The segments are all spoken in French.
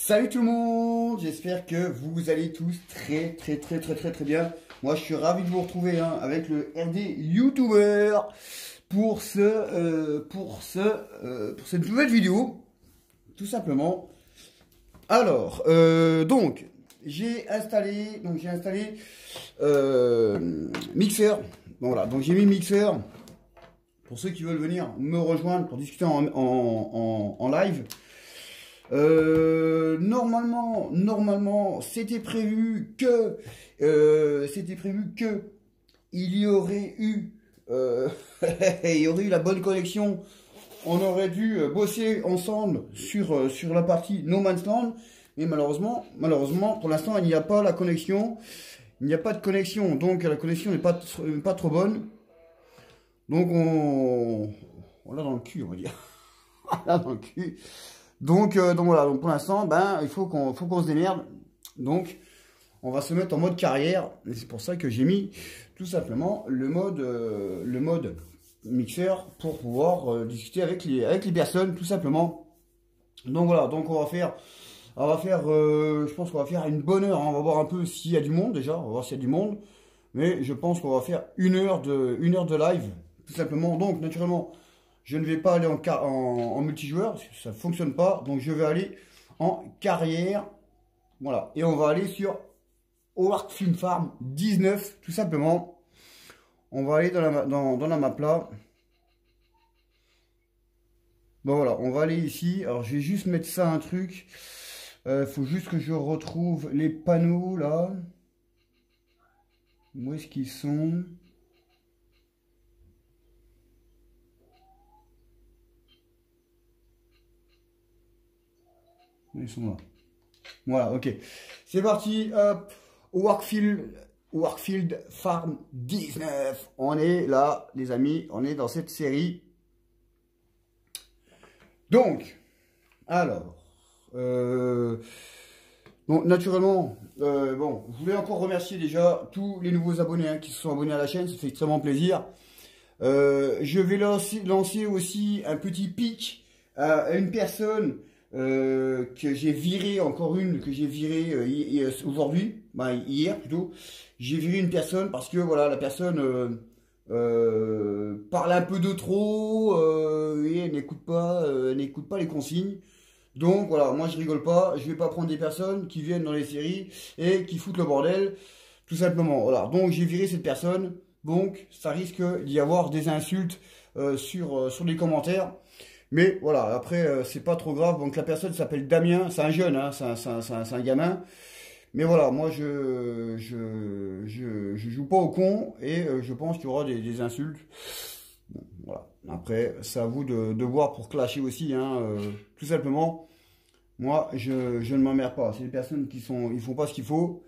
Salut tout le monde, j'espère que vous allez tous très bien. Moi je suis ravi de vous retrouver avec le RD YouTuber pour cette nouvelle vidéo, tout simplement. Alors, donc j'ai installé Mixer. Bon, voilà, donc j'ai mis Mixer pour ceux qui veulent venir me rejoindre pour discuter en live. Normalement, c'était prévu que il y aurait eu il y aurait eu la bonne connexion. On aurait dû bosser ensemble sur la partie No Man's Land, mais malheureusement, pour l'instant, il n'y a pas la connexion. Il n'y a pas de connexion, donc la connexion n'est pas trop bonne. Donc on l'a dans le cul, on va dire. On l'a dans le cul. Donc voilà, donc pour l'instant, il faut qu'on se démerde. Donc, on va se mettre en mode carrière. Et c'est pour ça que j'ai mis tout simplement le mode mixeur pour pouvoir discuter avec les personnes, tout simplement. Donc voilà, donc on va faire, je pense qu'on va faire une bonne heure. On va voir un peu s'il y a du monde déjà. On va voir s'il y a du monde. Mais je pense qu'on va faire une heure de live, tout simplement. Donc naturellement, je ne vais pas aller en multijoueur, ça ne fonctionne pas. Donc je vais aller en carrière. Voilà. Et on va aller sur Howard Film Farm 19, tout simplement. On va aller dans la map là. Bon voilà, on va aller ici. Alors je vais juste mettre ça un truc. Faut juste que je retrouve les panneaux là. Où est-ce qu'ils sont ? Ils sont là. Voilà, ok. C'est parti. Hop. Workfield Farm 19. On est là, les amis. On est dans cette série. Donc, alors. Bon, naturellement, je voulais encore remercier déjà tous les nouveaux abonnés qui se sont abonnés à la chaîne. Ça fait extrêmement plaisir. Je vais lancer aussi un petit pic à une personne que j'ai viré, encore une que j'ai viré aujourd'hui, hier plutôt. J'ai viré une personne parce que voilà, la personne parle un peu de trop et elle n'écoute pas les consignes. Donc voilà, moi je rigole pas, je vais pas prendre des personnes qui viennent dans les séries et qui foutent le bordel, tout simplement. Voilà, donc j'ai viré cette personne, donc ça risque d'y avoir des insultes sur les commentaires. Mais voilà, après, c'est pas trop grave. Donc la personne s'appelle Damien, c'est un jeune, c'est un gamin. Mais voilà, moi je joue pas au con et je pense qu'il y aura des insultes. Bon, voilà. Après, c'est à vous de voir pour clasher aussi, tout simplement. Moi, je ne m'emmerde pas. C'est des personnes ils font pas ce qu'il faut.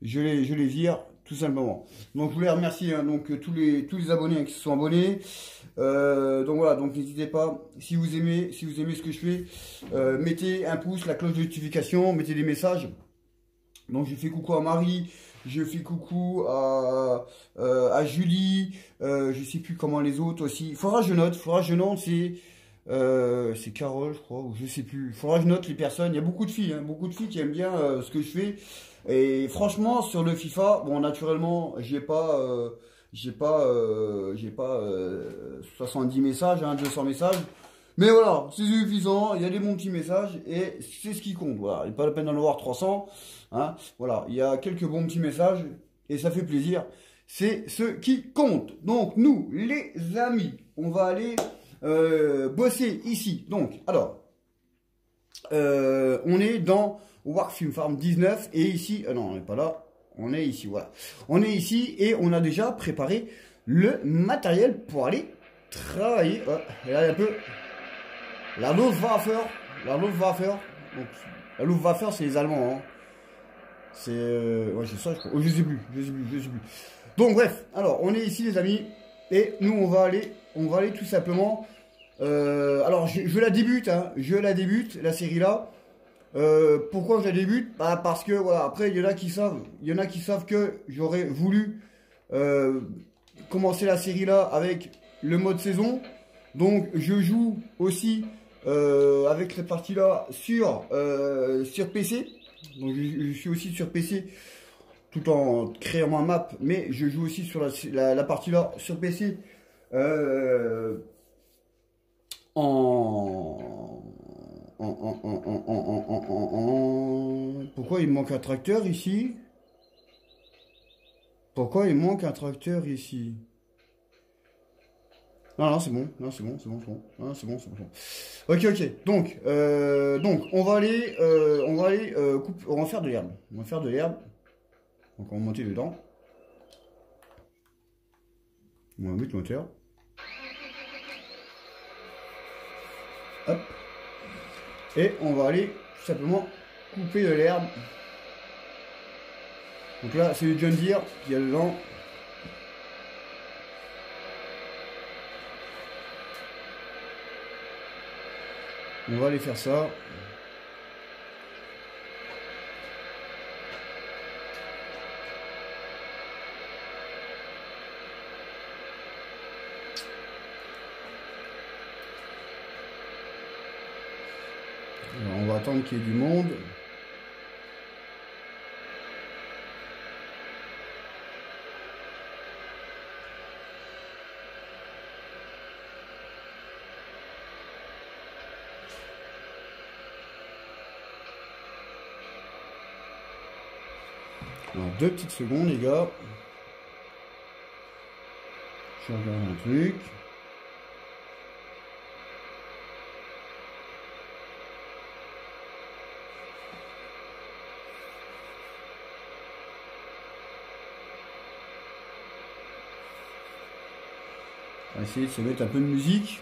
Je les vire, tout simplement. Donc je voulais remercier tous les abonnés qui se sont abonnés. Donc voilà, donc n'hésitez pas, si vous aimez ce que je fais, mettez un pouce, la cloche de notification, mettez des messages. Donc je fais coucou à Marie, je fais coucou à Julie, je sais plus comment les autres aussi. Il faudra que je note, c'est Carole, je crois, ou je sais plus. Il faudra que je note les personnes. Il y a beaucoup de filles qui aiment bien ce que je fais. Et franchement, sur le FIFA, bon, naturellement, j'ai pas 70 messages, 200 messages. Mais voilà, c'est suffisant. Il y a des bons petits messages et c'est ce qui compte. Voilà, il n'est pas la peine d'en avoir 300. Voilà, il y a quelques bons petits messages et ça fait plaisir. C'est ce qui compte. Donc nous, les amis, on va aller bosser ici. Donc, alors, on est dans Workfield Farm 19 et ici, non, on n'est pas là, on est ici, voilà. On est ici et on a déjà préparé le matériel pour aller travailler. Et là, il y a un peu la Luftwaffe. Donc, la Luftwaffe, c'est les Allemands. C'est, ouais, c'est ça, je crois. Oh, je sais plus. Donc, bref, alors, on est ici, les amis, et nous, on va aller tout simplement. Alors, je la débute, la série là. Pourquoi je la débute? Parce que voilà, après il y en a qui savent que j'aurais voulu commencer la série là avec le mode saison. Donc je joue aussi avec cette partie-là sur PC. Donc je suis aussi sur PC tout en créant ma map, mais je joue aussi sur la partie-là sur PC Pourquoi il manque un tracteur ici? Pourquoi il manque un tracteur ici? Non, non, c'est bon. Non, c'est bon, c'est bon, c'est bon. Non, c'est bon, c'est bon. Ok, ok. Donc, on va aller, on va faire de l'herbe. On va faire de l'herbe. Donc, on va monter dedans. On va mettre le moteur. Hop. Et on va aller tout simplement couper de l'herbe. Donc là, c'est le John Deere qu'il y a dedans. On va aller faire ça. Alors, on va attendre qu'il y ait du monde. Alors, 2 petites secondes, les gars. Je regarde un truc. On va essayer de se mettre un peu de musique.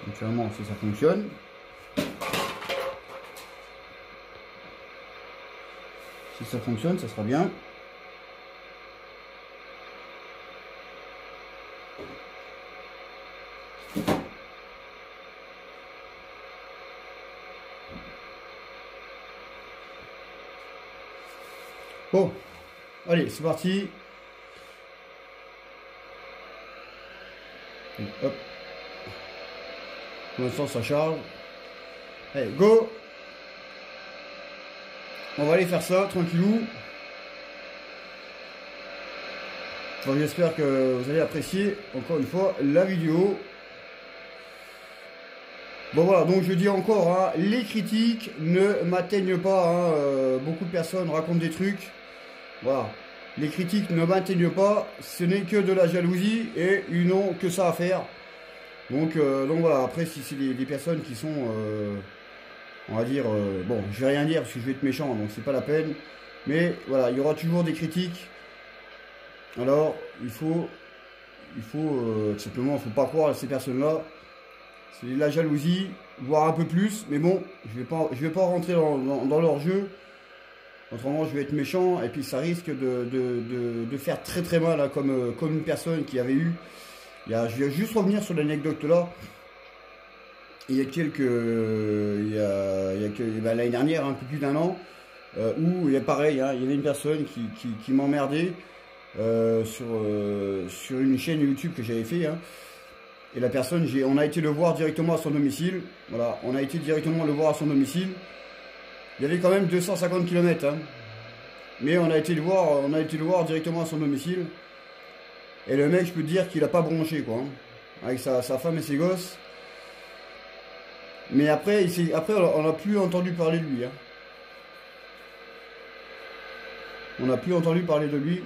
Naturellement, si ça fonctionne. Si ça fonctionne, ça sera bien. Bon, allez, c'est parti. Donc, hop. Pour l'instant, ça charge. Allez, go. On va aller faire ça, tranquillou. Bon, j'espère que vous allez apprécier, encore une fois, la vidéo. Bon voilà, donc je dis encore, hein, les critiques ne m'atteignent pas. Hein, beaucoup de personnes racontent des trucs. Voilà, les critiques ne m'atteignent pas. Ce n'est que de la jalousie et ils n'ont que ça à faire. Donc voilà, après si c'est des personnes qui sont, on va dire, bon, je vais rien dire parce que je vais être méchant, donc c'est pas la peine. Mais voilà, il y aura toujours des critiques. Alors, il faut tout simplement, il ne faut pas croire à ces personnes-là. C'est de la jalousie, voire un peu plus. Mais bon, je vais pas rentrer dans leur jeu. Autrement, je vais être méchant. Et puis, ça risque de faire très très mal, hein, comme une personne qui avait eu. Je vais juste revenir sur l'anecdote là. Il y a l'année dernière, un peu plus d'1 an, où il y a pareil, hein, il y avait une personne qui m'emmerdait sur une chaîne YouTube que j'avais fait. Hein. Et la personne, on a été le voir directement à son domicile. Voilà, on a été directement le voir à son domicile. Il y avait quand même 250 km. Hein. Mais on a été le voir directement à son domicile. Et le mec, je peux te dire qu'il a pas bronché, quoi. Hein, avec sa femme et ses gosses. Mais après, on n'a plus entendu parler de lui. Hein. On n'a plus entendu parler de lui.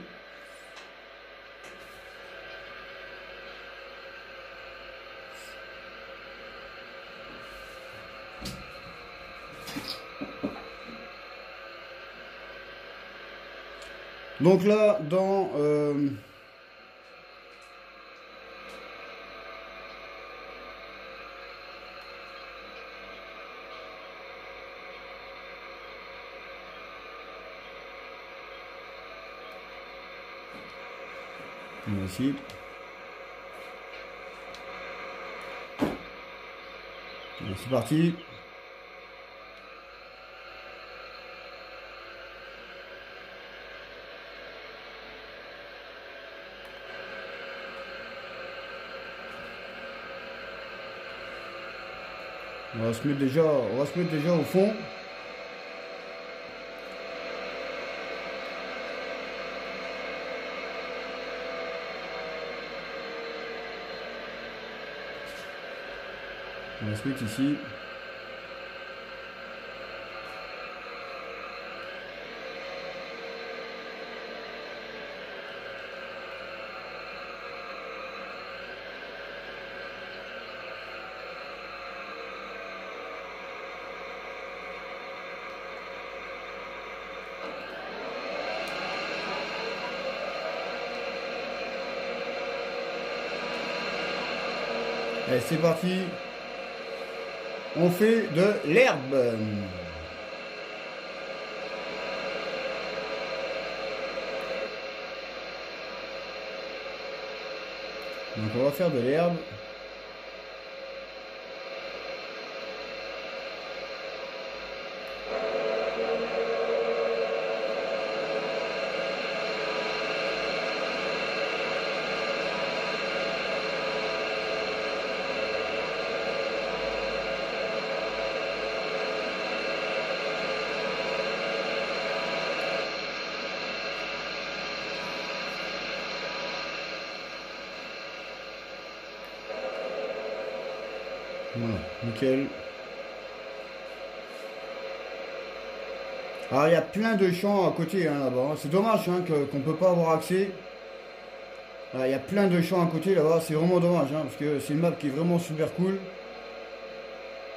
Donc là, dans... ici. C'est parti. On va se mettre déjà au fond. On va se mettre ici. Allez, c'est parti. On fait de l'herbe. Donc on va faire de l'herbe. Voilà, nickel. Alors il y a plein de champs à côté hein, là-bas. C'est dommage hein, qu'on ne peut pas avoir accès. Alors, il y a plein de champs à côté là-bas. C'est vraiment dommage hein, parce que c'est une map qui est vraiment super cool.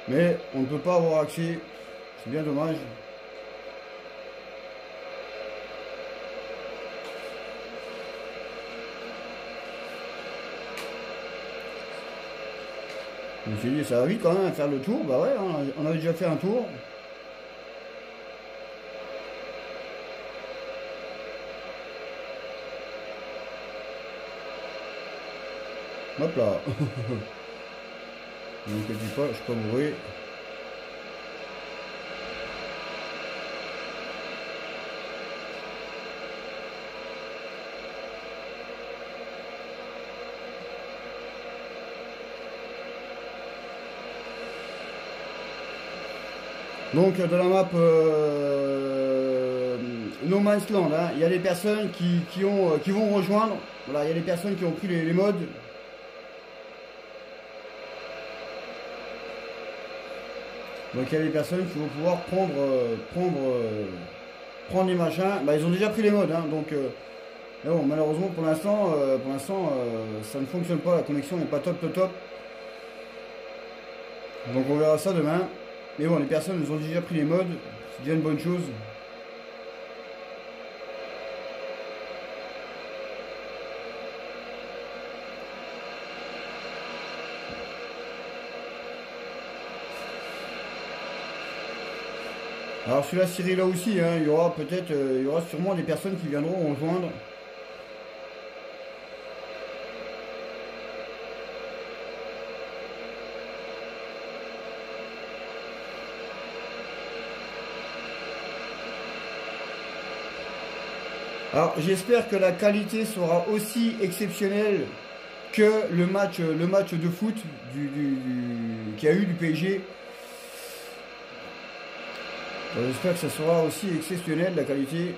Mais on ne peut pas avoir accès. C'est bien dommage. Je me suis dit, ça va vite quand même à faire le tour. Bah ouais, on avait déjà fait un tour. Hop là. Ne m'inquiète pas, je suis pas bourré. Donc de la map No Man's Land, hein, il y a des personnes qui vont rejoindre. Voilà, il y a des personnes qui ont pris les mods. Donc il y a des personnes qui vont pouvoir prendre les machins. Bah, ils ont déjà pris les mods, hein, donc mais bon, malheureusement pour l'instant, ça ne fonctionne pas. La connexion n'est pas top. Donc on verra ça demain. Mais bon, les personnes ils ont déjà pris les mods, c'est déjà une bonne chose. Alors sur la Syrie là aussi, hein, il y aura sûrement des personnes qui viendront rejoindre. Alors j'espère que la qualité sera aussi exceptionnelle que le match de foot qu'il y a eu du PSG. J'espère que ça sera aussi exceptionnel la qualité.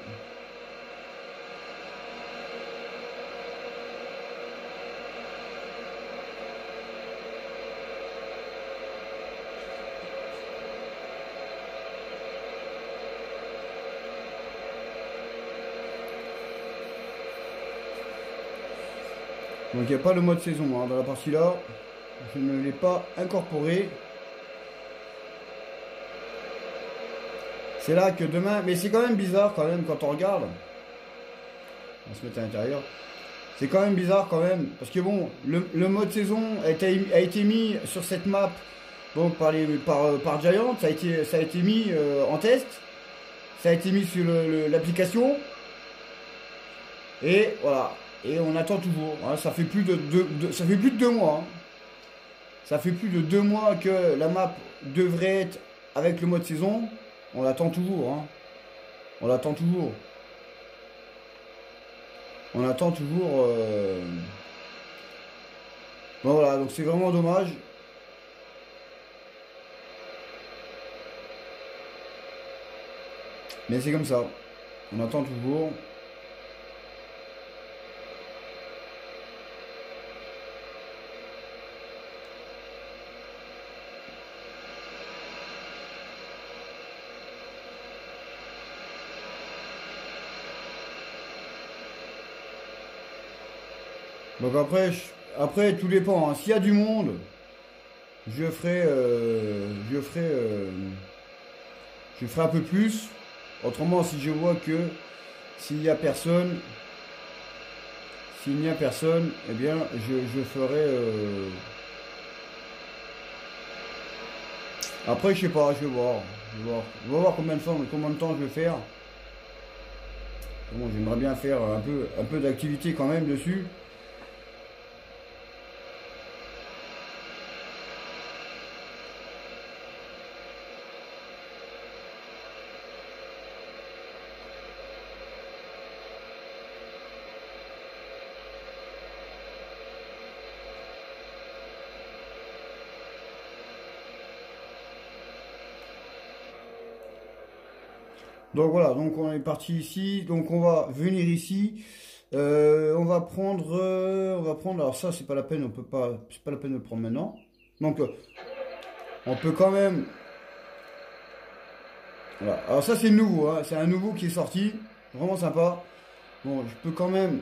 Donc il n'y a pas le mode saison hein, dans la partie là. Je ne l'ai pas incorporé. C'est là que demain... Mais c'est quand même bizarre quand même quand on regarde. On va se mettre à l'intérieur. C'est quand même bizarre quand même. Parce que bon, le mode saison a été mis sur cette map donc par Giant. Ça a été mis en test. Ça a été mis sur l'application. Et voilà. Et on attend toujours. Hein. Ça fait plus de 2 mois. Hein. Ça fait plus de 2 mois que la map devrait être avec le mode saison. On l'attend toujours. Hein. On l'attend toujours. On attend toujours. Bon voilà, donc c'est vraiment dommage. Mais c'est comme ça. On attend toujours. Donc après tout dépend, hein. S'il y a du monde, je ferai, je ferai un peu plus. Autrement, si je vois que s'il n'y a personne, eh bien, je ferai. Après, je sais pas, je vais voir, je vais voir combien de temps je vais faire. Bon, j'aimerais bien faire un peu d'activité quand même dessus. Donc voilà, donc on est parti ici, donc on va venir ici, on va prendre, alors ça c'est pas la peine, on peut pas, c'est pas la peine de le prendre maintenant. Donc on peut quand même, voilà, alors ça c'est nouveau, hein, c'est un nouveau qui est sorti, vraiment sympa. Bon, je peux quand même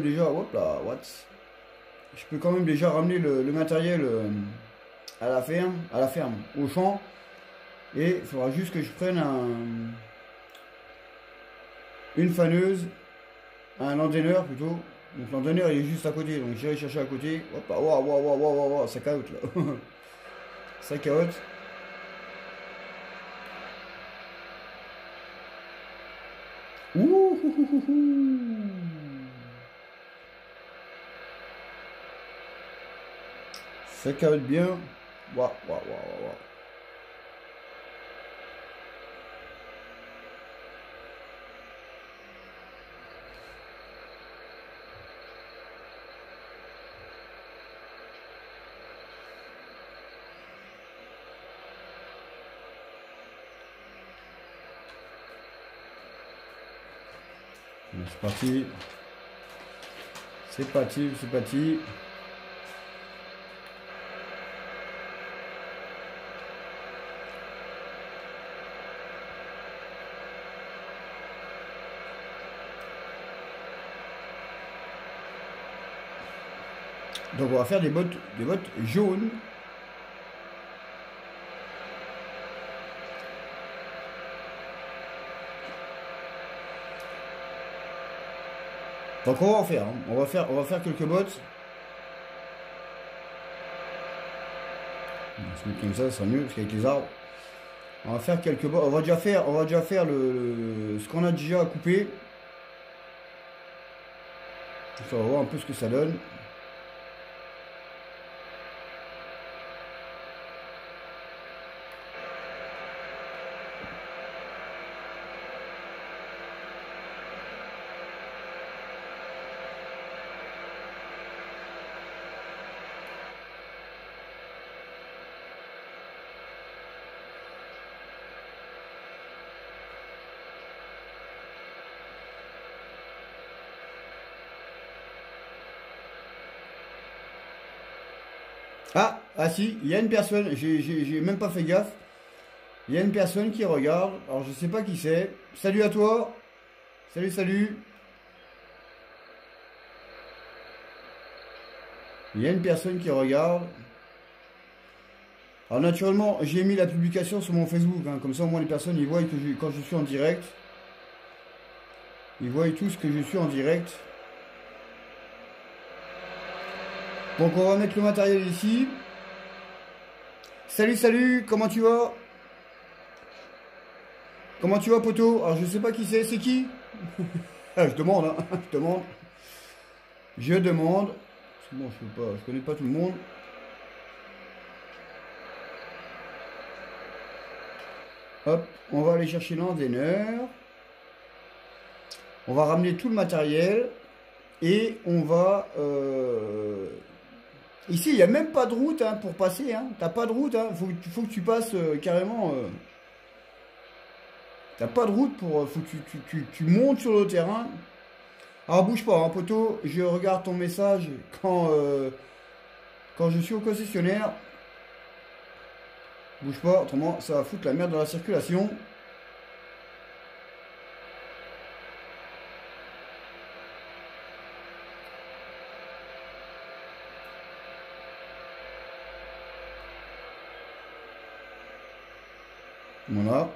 déjà, hop là, what? Je peux quand même déjà ramener le matériel à la ferme, au champ, et il faudra juste que je prenne une faneuse, un endaineur plutôt. Donc l'endaineur il est juste à côté, donc j'irai chercher à côté. Hop là, waouh, waouh, waouh, waouh, waouh, ça caote là. Ça caote. Ouh, ouh, ouh, ouh, ouh. Ça caote bien. Waouh, waouh, waouh, waouh. C'est parti. C'est parti, c'est parti. Donc on va faire des bottes jaunes. Donc on va en faire, hein. On va faire quelques bottes. On va se mettre comme ça sera mieux, parce qu'avec les arbres. On va faire quelques bottes. On va déjà faire ce qu'on a déjà coupé. On va voir un peu ce que ça donne. Ah si, il y a une personne, j'ai même pas fait gaffe. Il y a une personne qui regarde, alors je sais pas qui c'est. Salut à toi. Salut, salut. Il y a une personne qui regarde. Alors naturellement, j'ai mis la publication sur mon Facebook, hein, comme ça au moins les personnes ils voient que quand je suis en direct. Ils voient tous que je suis en direct. Donc on va mettre le matériel ici. Salut, salut, comment tu vas? Comment tu vas, poteau? Alors je sais pas qui c'est qui? Ah, je demande, hein, je demande. Je demande. Bon, je connais pas tout le monde. Hop, on va aller chercher l'endaineur. On va ramener tout le matériel. Et on va Ici, il n'y a même pas de route hein, pour passer. Hein. T'as pas de route. Hein. Faut que tu passes carrément. T'as pas de route pour. Faut que tu montes sur le terrain. Alors bouge pas, hein, poteau. Je regarde ton message quand je suis au concessionnaire. Bouge pas, autrement ça va foutre la merde dans la circulation. Voilà.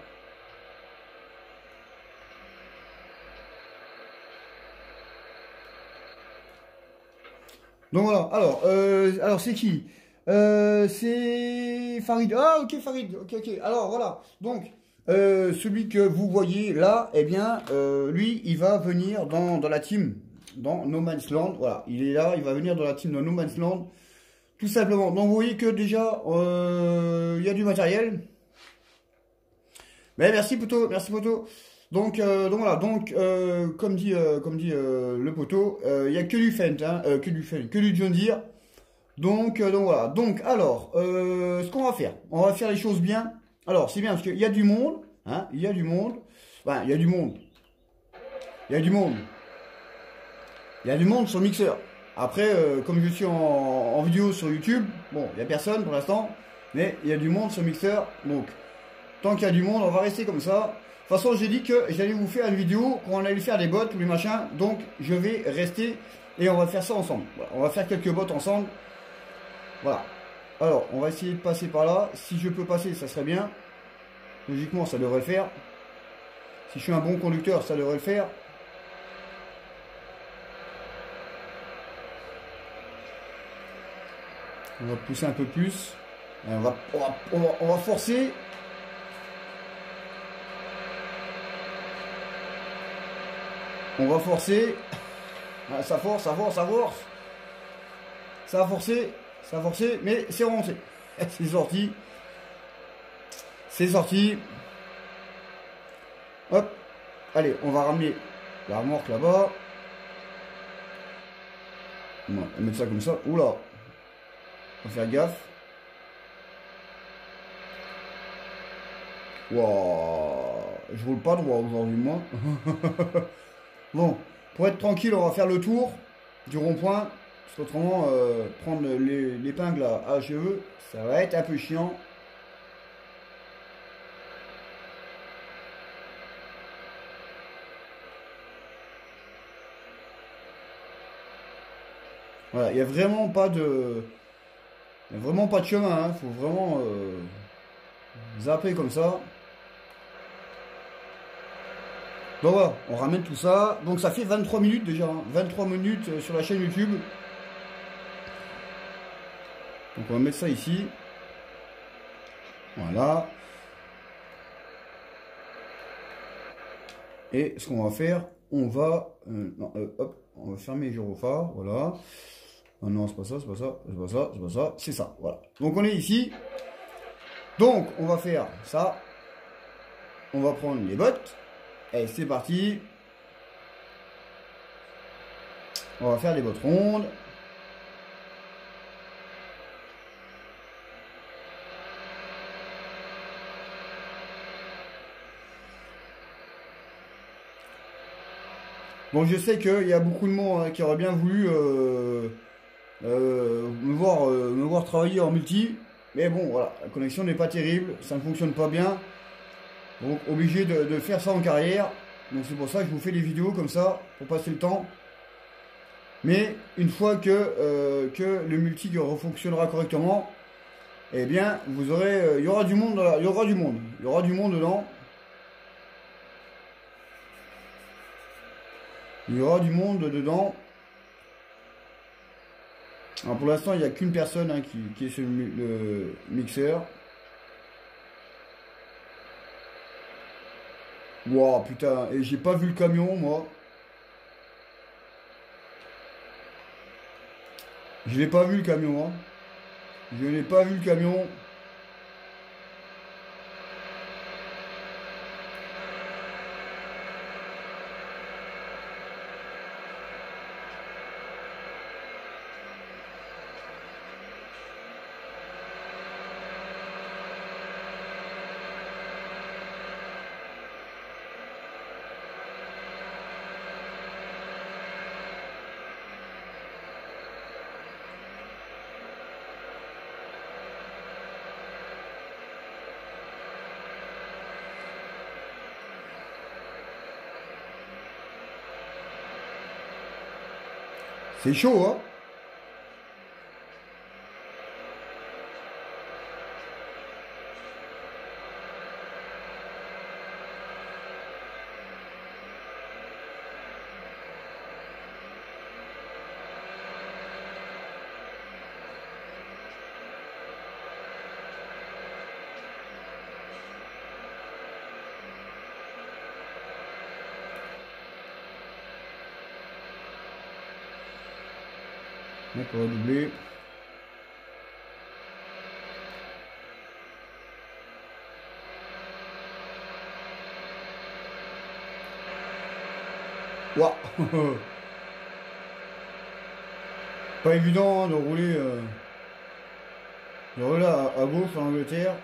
Donc voilà. Alors c'est qui? C'est Farid. Ah ok Farid. Ok ok. Alors voilà. Donc celui que vous voyez là, eh bien lui, il va venir dans la team, dans No Man's Land. Voilà. Il est là. Il va venir dans la team de No Man's Land. Tout simplement. Donc vous voyez que déjà il y a du matériel. Mais merci poteau, merci poteau. Donc voilà, comme dit le poteau, il n'y a que du Fendt, hein, que du John Deere. Donc voilà. Donc alors, ce qu'on va faire, on va faire les choses bien. Alors c'est bien parce qu'il y a du monde, hein, il y a du monde. Enfin, il y a du monde. Il y a du monde. Il y a du monde sur le mixeur. Après, comme je suis en vidéo sur YouTube, bon, il n'y a personne pour l'instant, mais il y a du monde sur le mixeur. Donc, tant qu'il y a du monde, on va rester comme ça. De toute façon, j'ai dit que j'allais vous faire une vidéo quand on allait faire des bots, tous les machins. Donc, je vais rester et on va faire ça ensemble. Voilà, on va faire quelques bots ensemble. Voilà. Alors, on va essayer de passer par là. Si je peux passer, ça serait bien. Logiquement, ça devrait le faire. Si je suis un bon conducteur, ça devrait le faire. On va pousser un peu plus. Et on va forcer. On va forcer. Ah, ça force, ça force, ça force. Ça a forcé, mais c'est remonté. C'est sorti. C'est sorti. Hop. Allez, on va ramener la remorque là-bas. On va mettre ça comme ça. Oula. On va faire gaffe. Waouh. Je roule pas droit aujourd'hui, moi. Bon, pour être tranquille, on va faire le tour du rond-point. Parce qu'autrement, prendre l'épingle à cheveux, ça va être un peu chiant. Voilà, il n'y a vraiment pas de... Il n'y a vraiment pas de chemin, hein. Faut vraiment zapper comme ça. Donc voilà, on ramène tout ça. Donc ça fait 23 minutes déjà, hein. 23 minutes sur la chaîne YouTube. Donc on va mettre ça ici. Voilà. Et ce qu'on va faire, on va... hop, on va fermer les gyrophares, voilà. Ah non, c'est pas ça, c'est pas ça, c'est pas ça, c'est pas ça, c'est ça, voilà. Donc on est ici. Donc on va faire ça. On va prendre les bottes. Et c'est parti. On va faire les bottes rondes. Bon, je sais qu'il y a beaucoup de monde hein, qui aurait bien voulu me voir travailler en multi. Mais bon, voilà, la connexion n'est pas terrible, ça ne fonctionne pas bien. Donc, obligé de faire ça en carrière. Donc, c'est pour ça que je vous fais des vidéos comme ça, pour passer le temps. Mais une fois que le multi refonctionnera correctement, eh bien, vous aurez, il y aura du monde, il y aura du monde. Il y aura du monde dedans. Il y aura du monde dedans. Alors pour l'instant, il n'y a qu'une personne hein, qui est sur le mixeur. Wow, putain, et j'ai pas vu le camion, moi. Je l'ai pas vu le camion, hein. Je n'ai pas vu le camion. C'est chaud, hein? D'accord, doublé. Waouh. Pas évident hein, de rouler à gauche en Angleterre.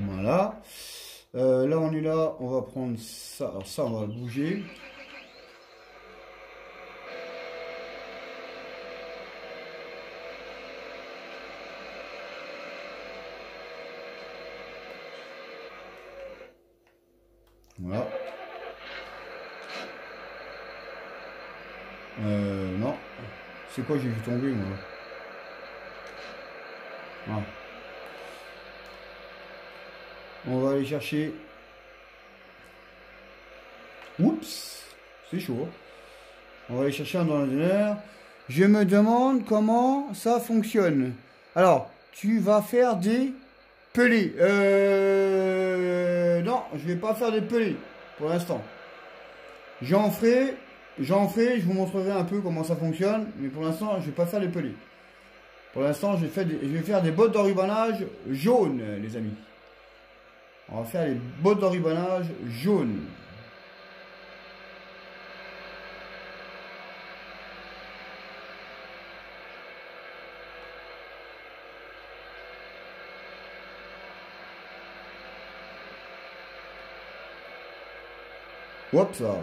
Voilà. Là, on est là. On va prendre ça. Alors ça, on va le bouger. Voilà. Non. C'est quoi, j'ai vu tomber, moi. Ah. On va aller chercher. Oups, c'est chaud. On va aller chercher un ordinateur. Je me demande comment ça fonctionne. Alors, tu vas faire des pelés. Non, je vais pas faire des pelés pour l'instant. J'en ferai, je vous montrerai un peu comment ça fonctionne. Mais pour l'instant, je vais pas faire des pelés. Pour l'instant, je vais faire des bottes d'enrubanage jaunes, les amis. On va faire les bottes d'enrubanage jaunes. Hop ça.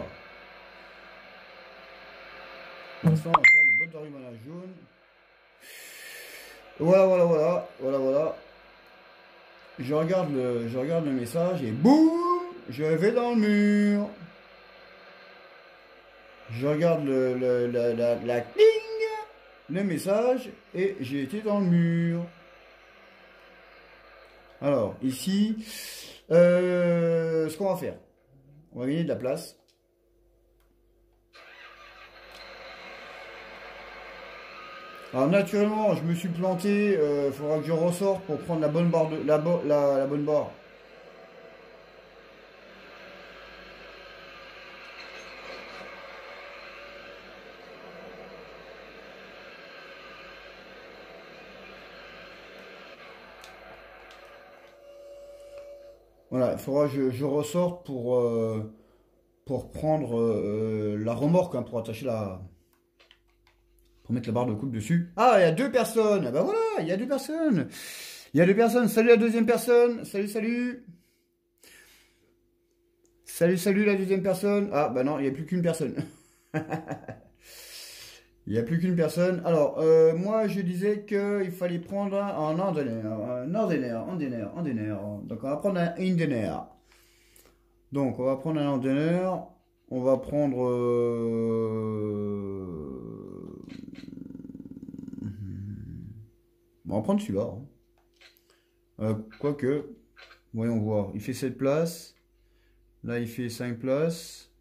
Pour l'instant, on va faire les bottes d'enrubanage jaunes. Voilà. Je regarde le message et boum, je vais dans le mur. Je regarde la cling, le message et j'ai été dans le mur. Alors ici, ce qu'on va faire, on va gagner de la place. Alors naturellement, je me suis planté, il faudra que je ressorte pour prendre la bonne barre de la bonne barre. Voilà, il faudra que je ressorte pour prendre la remorque, hein, pour attacher pour mettre la barre de coupe dessus. Ah, il y a deux personnes. Ah bah voilà, il y a deux personnes. Il y a deux personnes. Salut la deuxième personne. Salut. Salut la deuxième personne. Ah bah non, il n'y a plus qu'une personne. Il n'y a plus qu'une personne. Alors, moi je disais qu'il fallait prendre un ordinaire. Donc on va prendre un ordinaire. Donc on va prendre un ordinaire. On va prendre... on va prendre celui-là. Quoique, voyons voir. Il fait 7 places. Là, il fait 5 places.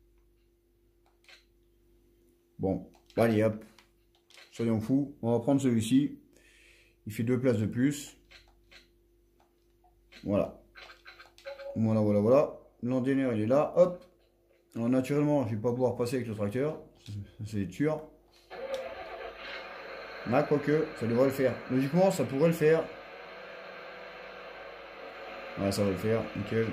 Bon, allez hop. Soyons fous. On va prendre celui-ci. Il fait 2 places de plus. Voilà. Voilà. L'endéneur, il est là. Hop. Alors, naturellement, je ne vais pas pouvoir passer avec le tracteur. C'est sûr. Ah, quoique, ça devrait le faire. Logiquement, ça pourrait le faire. Ouais, ça va le faire, nickel.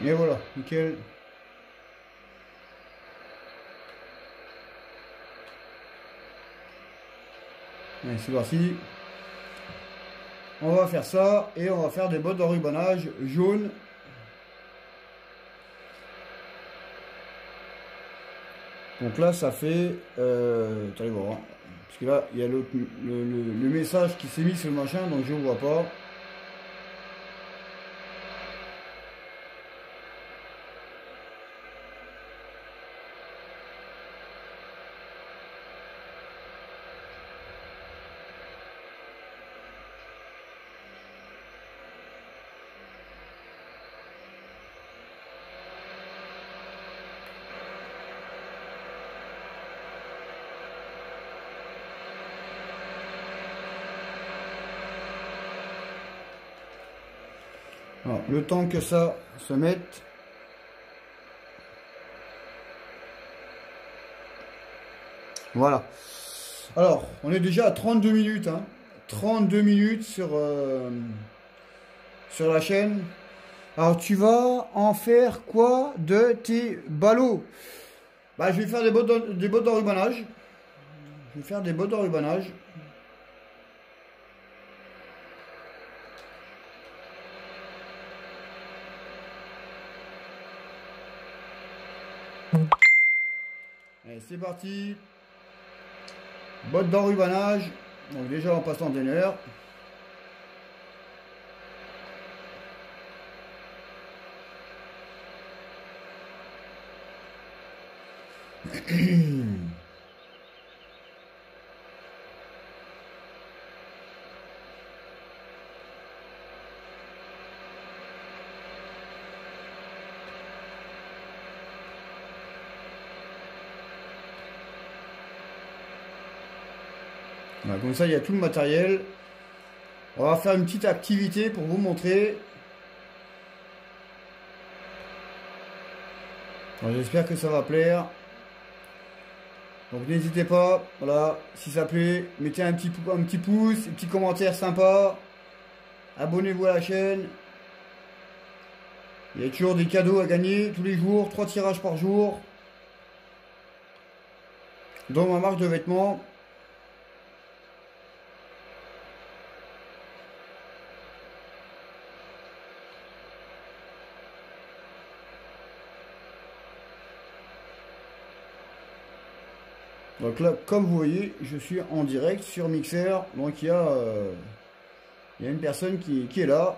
Et voilà, nickel. Allez, c'est parti. On va faire ça et on va faire des bottes d'enrubannage jaunes. Donc là, ça fait... allez voir. Hein. Parce que là, il y a le message qui s'est mis sur le machin, donc je ne vois pas. Alors, le temps que ça se mette. Voilà. Alors, on est déjà à 32 minutes. Hein. 32 minutes sur la chaîne. Alors, tu vas en faire quoi de tes ballots? Bah, je vais faire des bottes d'enrubannage. Je vais faire des bottes d'enrubannage. Allez, c'est parti. Bottes d'enrubannage. Donc déjà en passant d'une heure. Voilà, comme ça, il y a tout le matériel. On va faire une petite activité pour vous montrer. J'espère que ça va plaire. Donc n'hésitez pas, voilà, si ça plaît, mettez un petit pouce, un petit commentaire sympa. Abonnez-vous à la chaîne. Il y a toujours des cadeaux à gagner tous les jours, 3 tirages par jour. Dans ma marque de vêtements. Donc là, comme vous voyez, je suis en direct sur Mixer. Donc il y a une personne qui est là.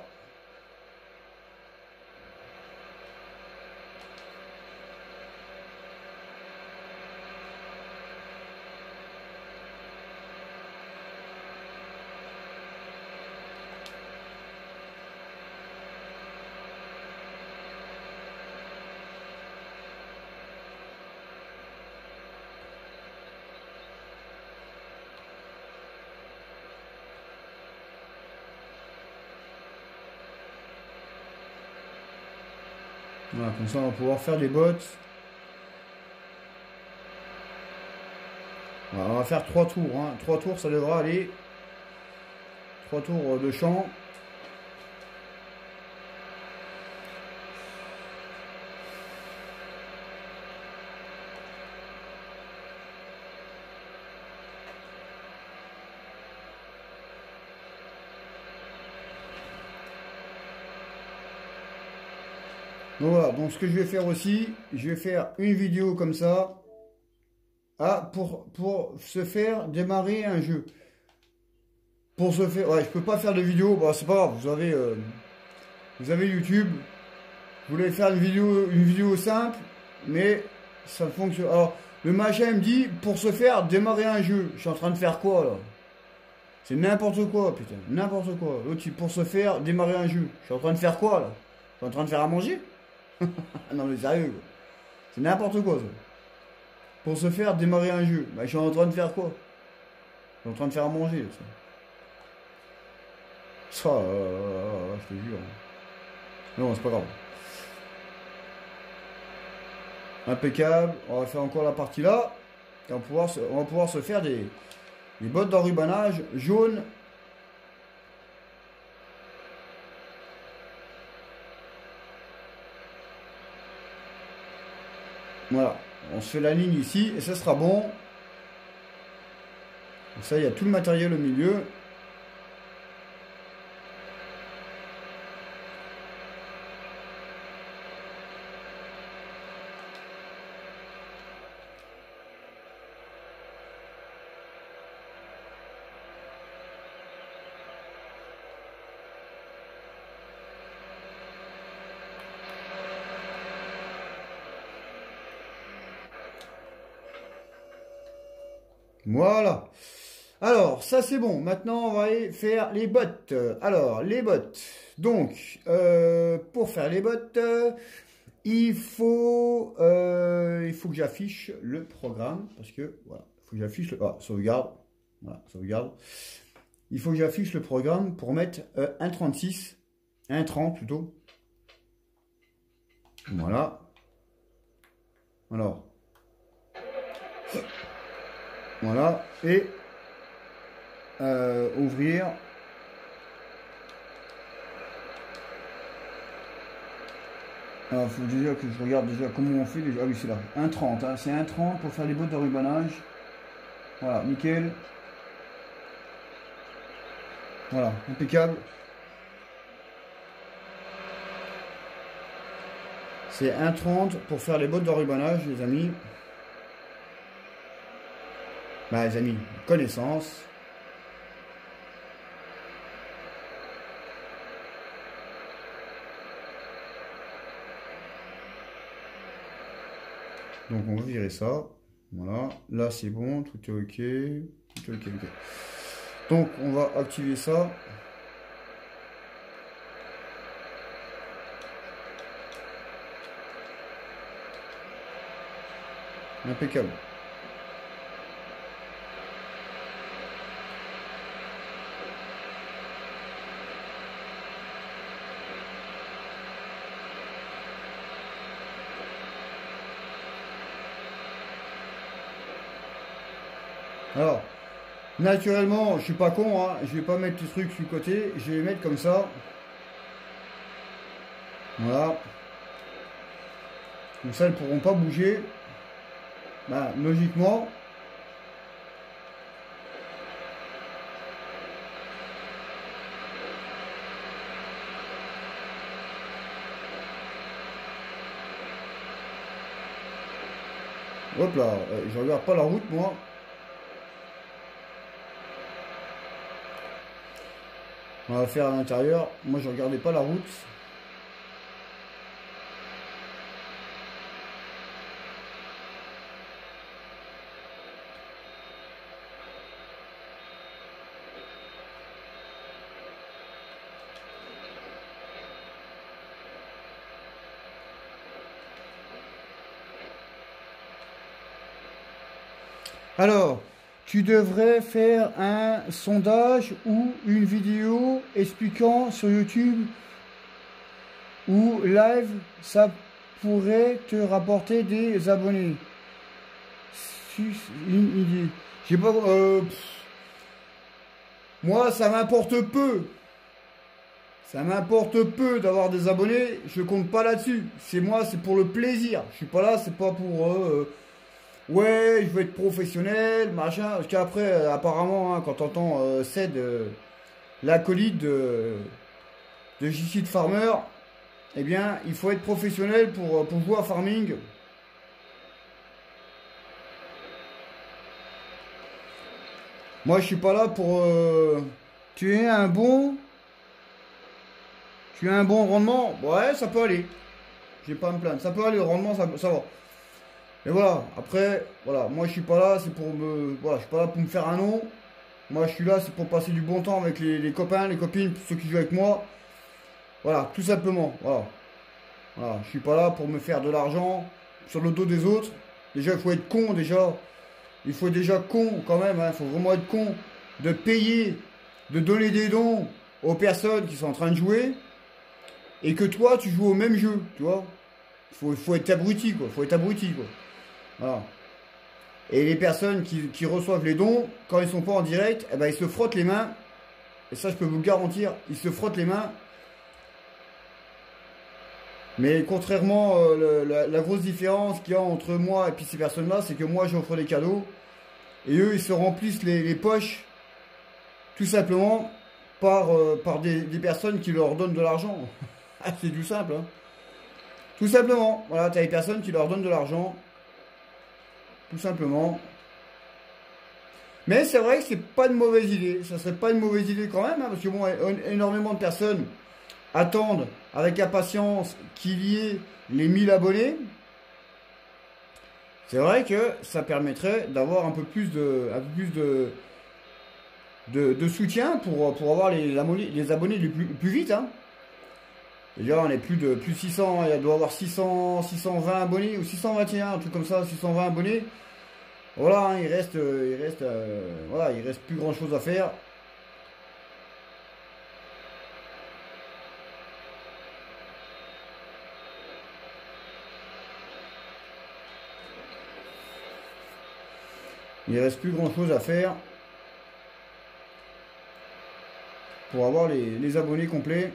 Voilà, comme ça on va pouvoir faire des bottes. Voilà, on va faire 3 tours. Hein. 3 tours, ça devra aller. 3 tours de champ. Donc voilà, donc ce que je vais faire aussi, je vais faire une vidéo comme ça, pour se faire démarrer un jeu. Pour se faire, ouais, je peux pas faire de vidéo, bah c'est pas grave, vous avez YouTube, je voulais faire une vidéo simple, mais ça fonctionne. Alors, le machin me dit, pour se faire démarrer un jeu, je suis en train de faire quoi là? C'est n'importe quoi, putain. N'importe quoi. L'autre, pour se faire démarrer un jeu. Je suis en train de faire quoi, là? Je suis en train de faire à manger? Non, mais sérieux, quoi. C'est n'importe quoi, ça. Pour se faire démarrer un jeu. Bah, je suis en train de faire quoi? Je suis en train de faire à manger, ça. Ça, je te jure. Non, c'est pas grave. Impeccable. On va faire encore la partie là. Et on va pouvoir se faire des bottes d'enrubanage jaunes. Voilà. On se fait la ligne ici et ça sera bon. Et ça, il y a tout le matériel au milieu. Voilà. Alors, ça c'est bon. Maintenant, on va aller faire les bottes. Alors, les bottes. Donc, pour faire les bottes, il faut que j'affiche le programme. Parce que, voilà, il faut que j'affiche le... Ah, sauvegarde. Voilà, sauvegarde. Il faut que j'affiche le programme pour mettre 1.36. 1.30 plutôt. Voilà. Alors. Voilà, et ouvrir. Alors, il faut déjà que je regarde déjà comment on fait déjà. Ah oui, c'est là, 1.30, hein. C'est 1.30 pour faire les bottes de rubanage. Voilà, nickel. Voilà, impeccable. C'est 1.30 pour faire les bottes de rubanage, les amis. Bah, les amis, connaissance. Donc on va virer ça. Voilà, là c'est bon, tout est ok. Tout est ok, ok. Donc on va activer ça. Impeccable. Alors, naturellement, je suis pas con, hein, je vais pas mettre ce truc sur le côté, je vais les mettre comme ça. Voilà. Comme ça, elles ne pourront pas bouger. Ben, logiquement. Hop là, je regarde pas la route, moi. On va faire à l'intérieur. Moi, je regardais pas la route. Alors, tu devrais faire un sondage ou une vidéo expliquant sur YouTube ou live, ça pourrait te rapporter des abonnés. Une idée. J'ai pas. Moi, ça m'importe peu. Ça m'importe peu d'avoir des abonnés. Je compte pas là-dessus. C'est moi, c'est pour le plaisir. Je suis pas là, c'est pas pour. Ouais, je veux être professionnel, machin. Parce qu'après, apparemment, hein, quand t'entends Ced, l'acolyte de JC Farmer, eh bien, il faut être professionnel pour jouer à farming. Moi, je suis pas là pour... tu as un bon rendement. Ouais, ça peut aller. Je vais pas me plaindre. Ça peut aller, le rendement, ça va. Et voilà, après, voilà, moi je suis pas là, c'est pour me. Voilà, je suis pas là pour me faire un nom. Moi, je suis là, c'est pour passer du bon temps avec les copains, les copines, ceux qui jouent avec moi. Voilà, tout simplement. Voilà. Voilà. Je suis pas là pour me faire de l'argent sur le dos des autres. Déjà, il faut être con, déjà. Il faut déjà con, quand même. Il faut vraiment être con de payer, de donner des dons aux personnes qui sont en train de jouer. Et que toi, tu joues au même jeu, tu vois. Il faut être abruti, quoi. Il faut être abruti, quoi. Voilà. Et les personnes qui reçoivent les dons, quand ils sont pas en direct, eh ben, ils se frottent les mains. Et ça, je peux vous le garantir, ils se frottent les mains. Mais contrairement, la grosse différence qu'il y a entre moi et puis ces personnes-là, c'est que moi, j'offre des cadeaux. Et eux, ils se remplissent les poches, tout simplement, par des personnes qui leur donnent de l'argent. C'est tout simple, hein. Tout simplement. Voilà, tu as des personnes qui leur donnent de l'argent. Tout simplement. Mais c'est vrai que c'est pas une mauvaise idée. Ça serait pas une mauvaise idée quand même, hein, parce que bon, énormément de personnes attendent avec impatience qu'il y ait les 1000 abonnés. C'est vrai que ça permettrait d'avoir un peu plus de soutien pour avoir les abonnés les plus vite, hein. Déjà, on est plus de 600, il doit y avoir 620 abonnés ou 621, un truc comme ça, 620 abonnés. Voilà, hein, voilà, il reste plus grand chose à faire. Il reste plus grand chose à faire pour avoir les abonnés complets.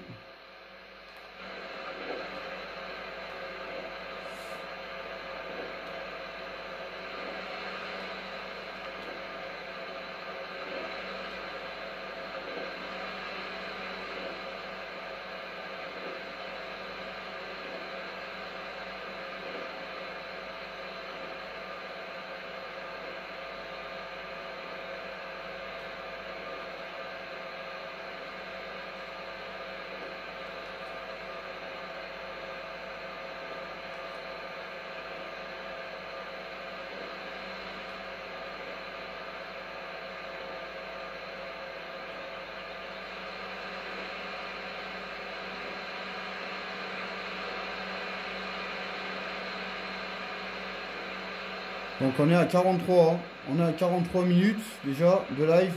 Donc on est à 43, hein. On est à 43 minutes déjà de live,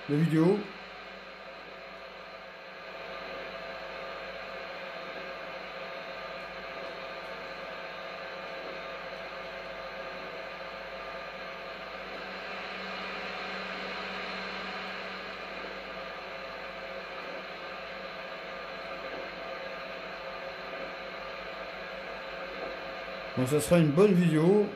de vidéo. Donc ça sera une bonne vidéo.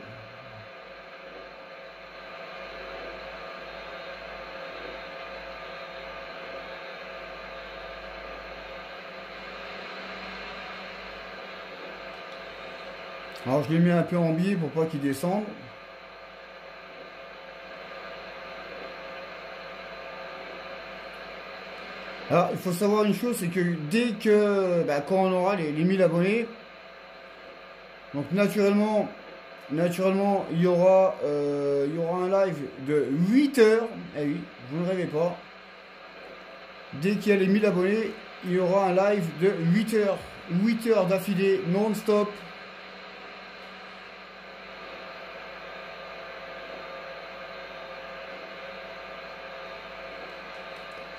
Alors je l'ai mis un peu en biais pour pas qu'il descende. Alors il faut savoir une chose, c'est que dès que quand on aura les 1000 abonnés, donc naturellement il y aura un live de 8 heures. Eh oui, vous ne rêvez pas. Dès qu'il y a les 1000 abonnés, il y aura un live de 8 heures. 8 heures d'affilée, non-stop.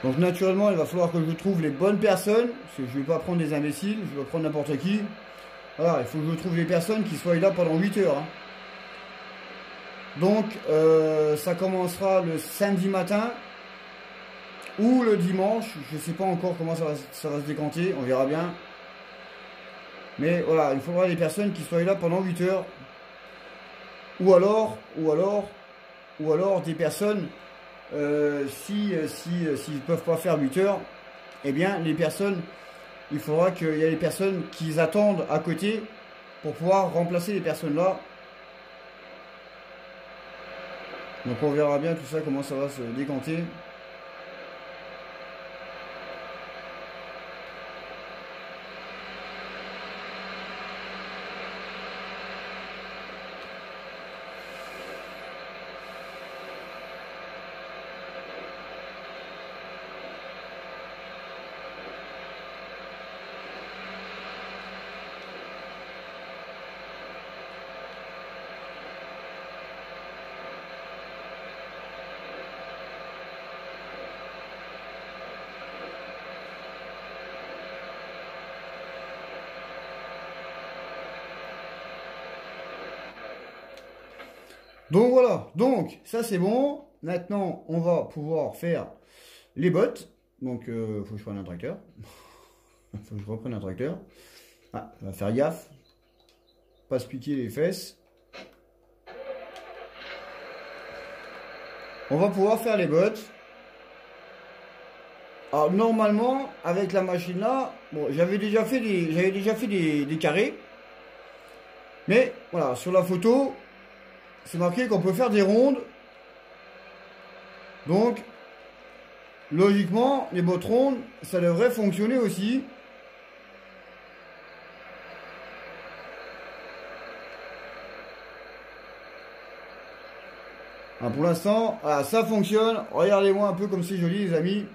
Donc naturellement, il va falloir que je trouve les bonnes personnes, parce que je ne vais pas prendre des imbéciles, je vais prendre n'importe qui. Voilà, il faut que je trouve les personnes qui soient là pendant 8 heures, hein. Donc, ça commencera le samedi matin ou le dimanche. Je ne sais pas encore comment ça va se décanter, on verra bien. Mais voilà, il faudra des personnes qui soient là pendant 8 heures. Ou alors des personnes... s'ils ne peuvent pas faire 8 heures, eh bien les personnes, il faudra qu'il y ait les personnes qui attendent à côté pour pouvoir remplacer les personnes là. Donc on verra bien tout ça, comment ça va se décanter. Donc voilà, donc ça c'est bon. Maintenant, on va pouvoir faire les bottes. Donc, faut que je prenne un tracteur. Faut que je reprenne un tracteur. Ah, on va faire gaffe. Pas se piquer les fesses. On va pouvoir faire les bottes. Alors normalement, avec la machine là, bon, j'avais déjà fait des carrés. Mais voilà, sur la photo, c'est marqué qu'on peut faire des rondes. Donc, logiquement, les bottes rondes, ça devrait fonctionner aussi. Alors pour l'instant, voilà, ça fonctionne. Regardez-moi un peu comme c'est joli, les amis.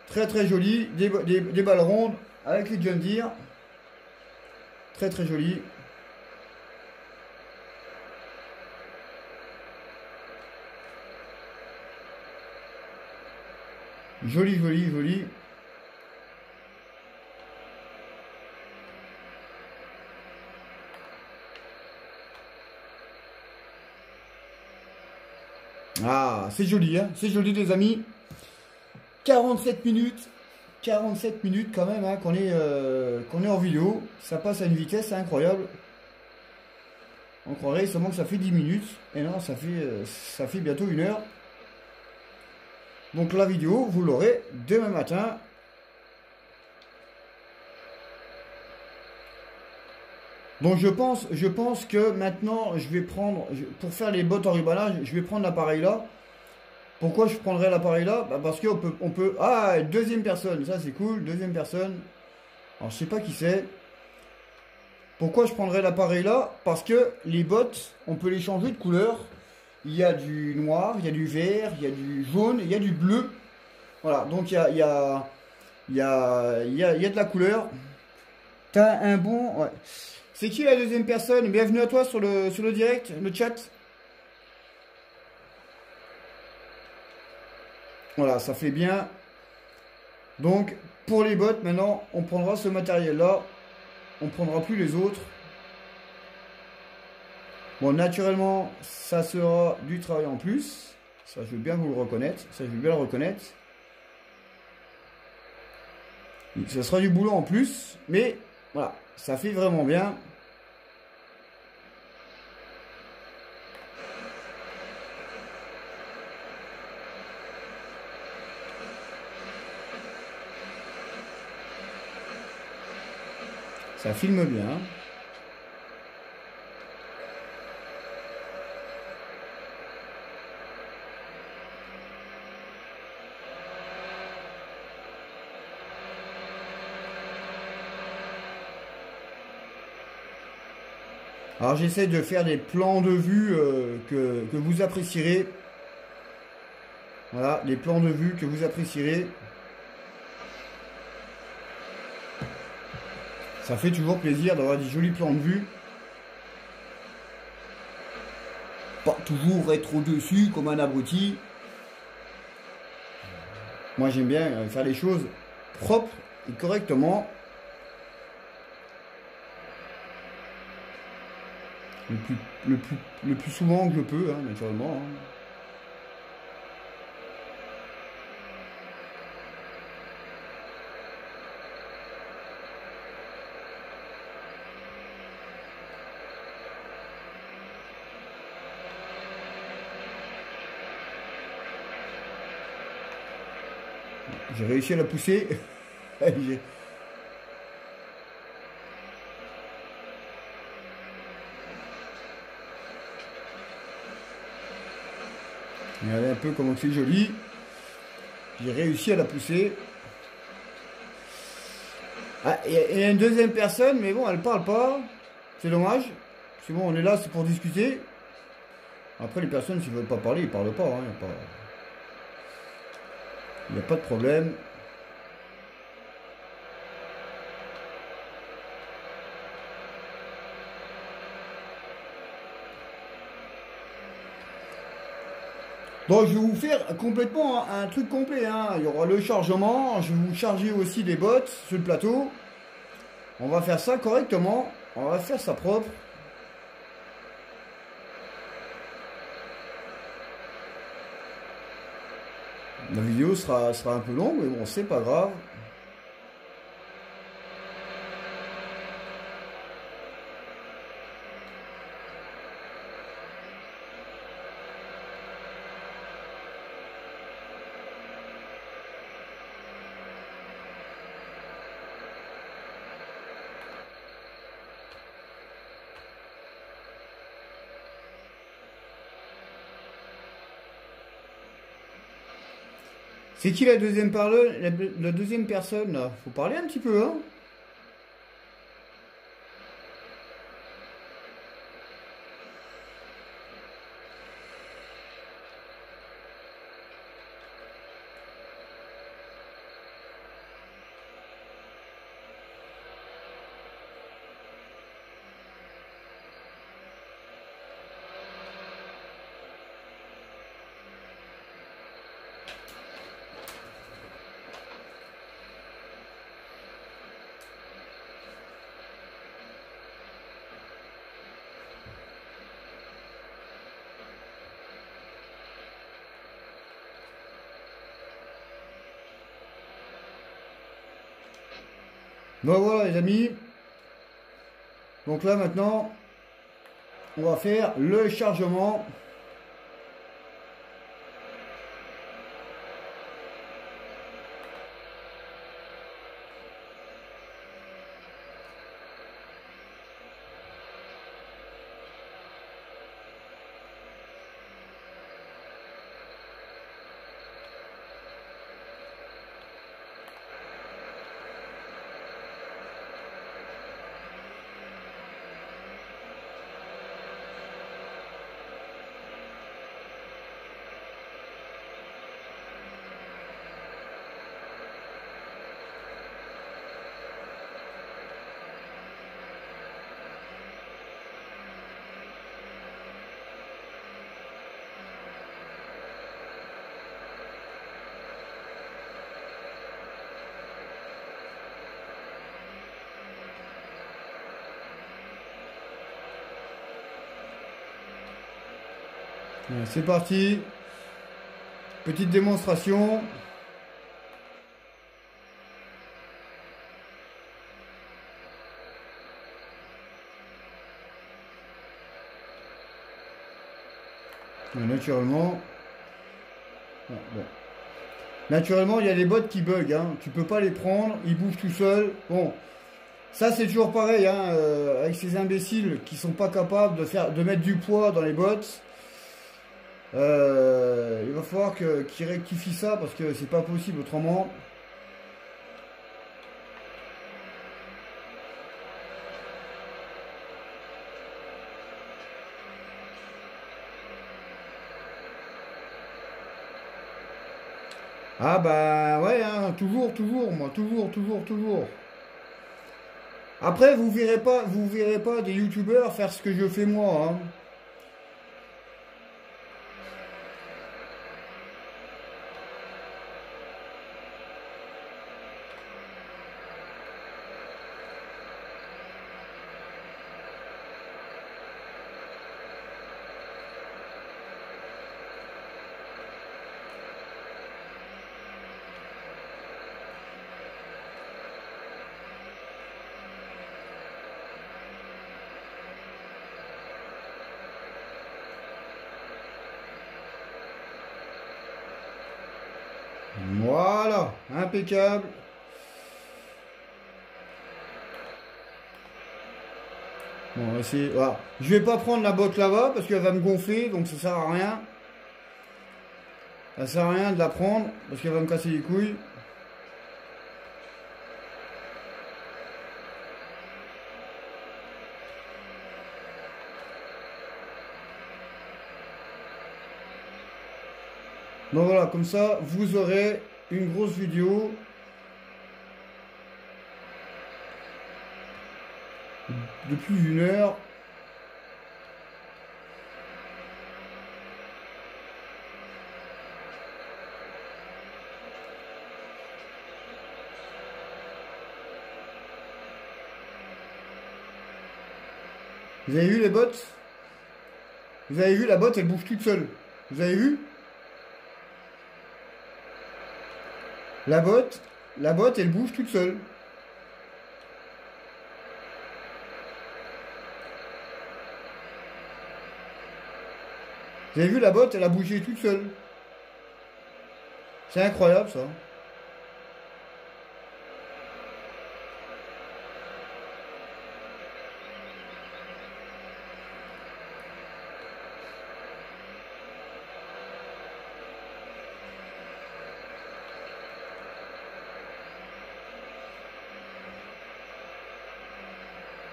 Très très joli. Des balles rondes avec les John Deere. Très très joli. Joli, joli, joli. Ah, c'est joli, hein, c'est joli, les amis. 47 minutes. 47 minutes quand même, hein, qu'on est en vidéo. Ça passe à une vitesse incroyable. On croirait seulement que ça fait 10 minutes. Et non, ça fait bientôt 1 heure. Donc la vidéo, vous l'aurez demain matin. Donc je pense que maintenant, je vais prendre, pour faire les bottes en rubanage, je vais prendre l'appareil là. Pourquoi je prendrais l'appareil là? Bah parce qu'on peut... Ah, deuxième personne, ça c'est cool, deuxième personne. Alors je sais pas qui c'est. Pourquoi je prendrais l'appareil là? Parce que les bottes, on peut les changer de couleur. Il y a du noir, il y a du vert, il y a du jaune, il y a du bleu. Voilà, donc il y a de la couleur. T'as un bon... Ouais. C'est qui la deuxième personne? Bienvenue à toi sur le direct, le chat. Voilà, ça fait bien. Donc, pour les bottes, maintenant, on prendra ce matériel-là. On ne prendra plus les autres. Bon, naturellement, ça sera du travail en plus. Ça, je veux bien vous le reconnaître. Ça, je veux bien le reconnaître. Ça sera du boulot en plus. Mais, voilà, ça fait vraiment bien. Ça filme bien. Alors j'essaie de faire des plans de vue que vous apprécierez. Voilà, des plans de vue que vous apprécierez. Ça fait toujours plaisir d'avoir des jolis plans de vue. Pas toujours être au-dessus comme un abruti. Moi j'aime bien faire les choses propres et correctement. Le plus souvent que je peux, hein, naturellement. Hein. J'ai réussi à la pousser. Regardez un peu comment c'est joli. J'ai réussi à la pousser. Ah, il y a une deuxième personne, mais bon, elle parle pas. C'est dommage. C'est bon, on est là, c'est pour discuter. Après, les personnes, s'ils veulent pas parler, ils parlent pas. Hein, il n'y a pas de problème. Donc je vais vous faire complètement un truc complet. Hein. Il y aura le chargement. Je vais vous charger aussi des bottes sur le plateau. On va faire ça correctement. On va faire ça propre. La vidéo sera un peu longue, mais bon, c'est pas grave. C'est qui la deuxième la deuxième personne là? Faut parler un petit peu, hein? Bon voilà les amis. Donc là maintenant, on va faire le chargement. C'est parti. Petite démonstration. Naturellement. Bon. Naturellement, il y a des bots qui bug. Hein. Tu peux pas les prendre, ils bouffent tout seuls. Bon, ça c'est toujours pareil, hein, avec ces imbéciles qui sont pas capables de mettre du poids dans les bots. Il va falloir qu'ils rectifient ça parce que c'est pas possible autrement. Ah bah ouais, hein, toujours, moi, toujours. Après, vous verrez pas des youtubeurs faire ce que je fais moi. Hein. Voilà, impeccable. Bon, on va essayer. Voilà. Je vais pas prendre la botte là-bas parce qu'elle va me gonfler, donc ça sert à rien. Ça sert à rien de la prendre parce qu'elle va me casser les couilles. Donc voilà, comme ça, vous aurez une grosse vidéo de plus d'une heure. Vous avez vu les bottes? Vous avez vu la botte, elle bouge toute seule. Vous avez vu? La botte, la botte, elle bouge toute seule. Vous avez vu la botte, elle a bougé toute seule. C'est incroyable ça.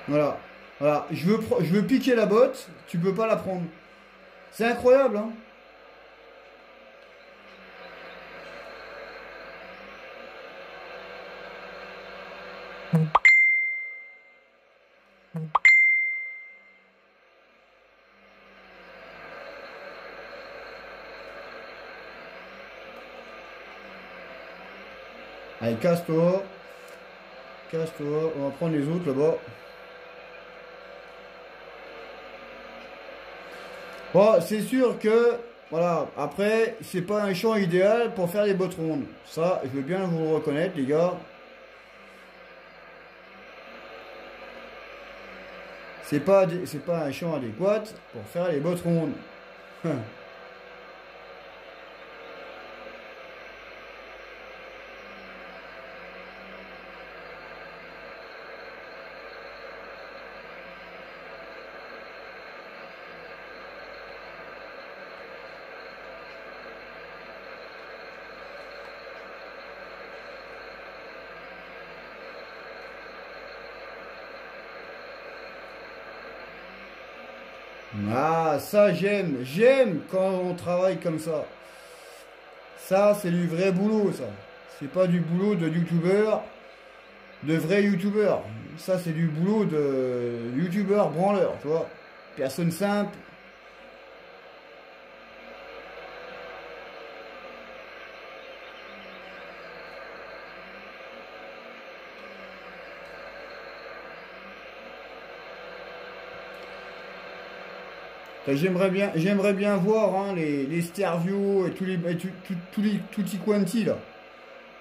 Voilà. Voilà. Je veux piquer la botte, tu peux pas la prendre. C'est incroyable, hein. Allez, casse-toi. Casse-toi. On va prendre les autres là-bas. Bon, c'est sûr que, voilà, après, c'est pas un champ idéal pour faire des bottes rondes. Ça, je veux bien vous le reconnaître, les gars. C'est pas un champ adéquat pour faire les bottes rondes. Ah, ça j'aime quand on travaille comme ça. Ça, c'est du vrai boulot, ça. C'est pas du boulot de youtubeur, de vrai youtubeur. Ça, c'est du boulot de youtubeur branleur, tu vois. Personne simple. J'aimerais bien voir hein, les Stervio et tous les tutti quanti là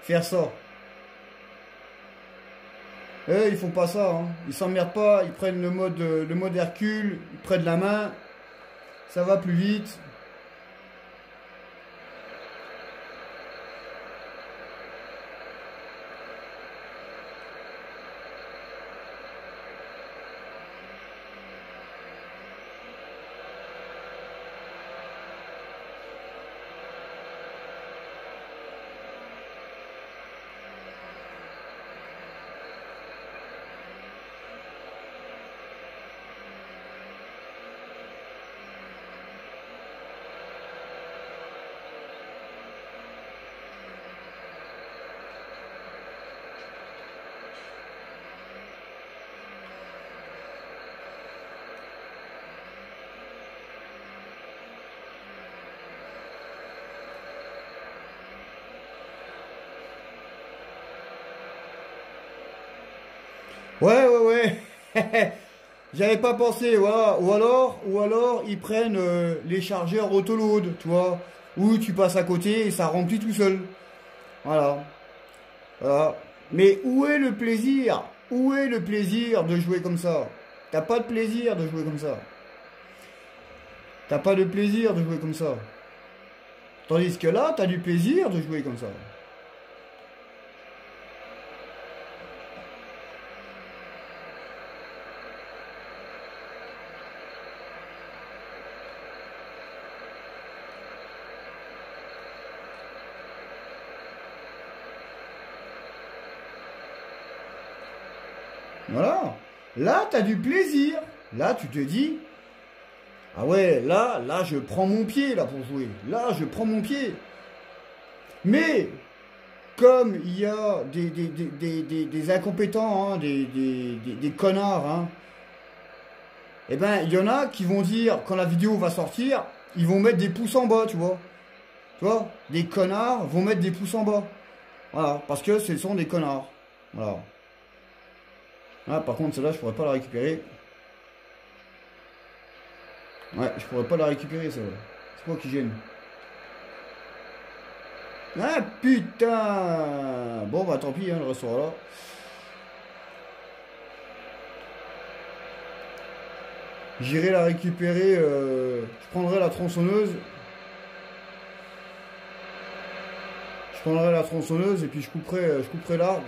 faire ça. Eux, ils font pas ça, hein. Ils s'emmerdent pas, ils prennent le mode Hercule, ils prennent la main, ça va plus vite. Ouais. J'avais pas pensé, voilà. Ou alors ils prennent les chargeurs autoload, tu vois, où tu passes à côté et ça remplit tout seul. Voilà. Voilà. Mais où est le plaisir? Où est le plaisir de jouer comme ça? T'as pas de plaisir de jouer comme ça. T'as pas de plaisir de jouer comme ça. Tandis que là, t'as du plaisir de jouer comme ça. Voilà. Là, tu as du plaisir. Là, tu te dis, ah ouais, là, je prends mon pied là pour jouer. Là, je prends mon pied. Mais, comme il y a des incompétents, hein, des connards, hein, eh ben, il y en a qui vont dire, quand la vidéo va sortir, ils vont mettre des pouces en bas, tu vois. Tu vois, des connards vont mettre des pouces en bas. Voilà, parce que ce sont des connards. Voilà. Ah, par contre, celle-là, je pourrais pas la récupérer. Ouais, je pourrais pas la récupérer, celle-là. C'est quoi qui gêne? Ah putain. Bon bah tant pis, hein, le restaurant là. J'irai la récupérer, je prendrai la tronçonneuse. Je prendrai la tronçonneuse et puis je couperai l'arbre.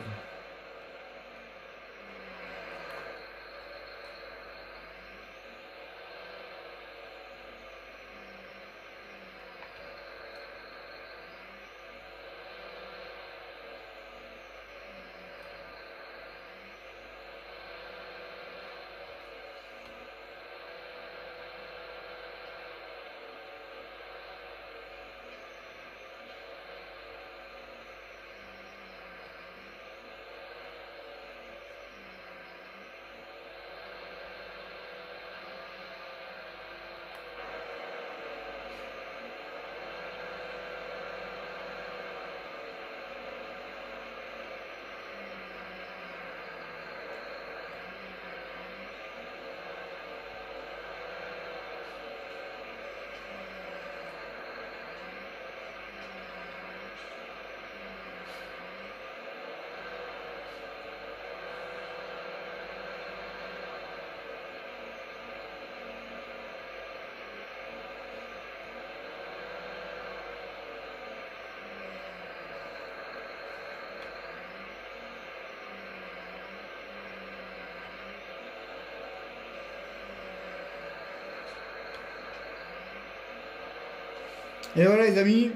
Et voilà les amis.